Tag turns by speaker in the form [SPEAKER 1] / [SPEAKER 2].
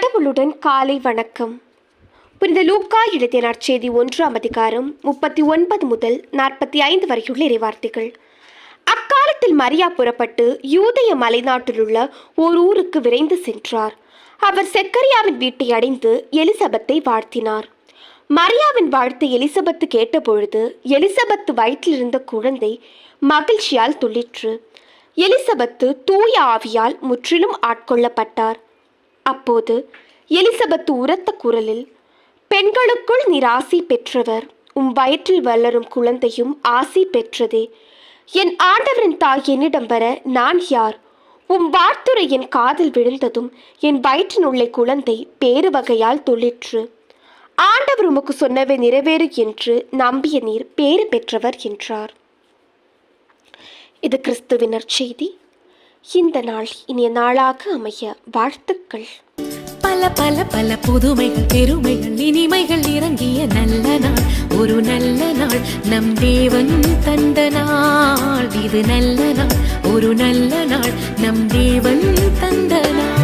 [SPEAKER 1] கடவுளுடன் காலை வணக்கம். புனித லூக்கா எழுதிய நற்செய்தி 1ஆம் அதிகாரம் 39 முதல் 45 வரையுள்ள இறைவார்த்தைகள். அக்காலத்தில் மரியா புறப்பட்டு யூதேய மலைநாட்டிலுள்ள ஓர் ஊருக்கு விரைந்து சென்றார். அவர் செக்கரியாவின் வீட்டை அடைந்து எலிசபெத்தை வாழ்த்தினார். மரியாவின் வாழ்த்தை எலிசபெத்து கேட்டபொழுது எலிசபெத்து வயிற்றிலிருந்த குழந்தை மகிழ்ச்சியால் துள்ளிற்று. எலிசபெத்து தூய ஆவியால் முற்றிலும் ஆட்கொள்ளப்பட்டார். அப்போது எலிசபெத்து உரத்த குரலில், பெண்களுக்குள் நீர் ஆசி பெற்றவர், வயிற்றில் வளரும் குழந்தையும் ஆசி பெற்றதே. என் ஆண்டவரின் தாய் என்னிடம் வர நான் யார்? வார்த்துரை என் காதில் விழுந்ததும் என் வயிற்றினுள்ளே குழந்தை பேறு வகையால் துளிற்று. ஆண்டவர் உமக்கு சொன்னவை நிறைவேறு என்று நம்பிய நீர் பேறு பெற்றவர் என்றார். இது கிறிஸ்துவின் நற்செய்தி. இந்த நாள் இனிய நாளாக அமைய வாழ்த்துக்கள்.
[SPEAKER 2] பல பல பல புதுமைகள், பெருமைகள், இனிமைகள் இறங்கிய நல்ல நாள், ஒரு நல்ல நாள், நம் தேவன் தந்த நாள். இது நல்ல நாள், ஒரு நல்ல நாள், நம் தேவன் தந்த நாள்.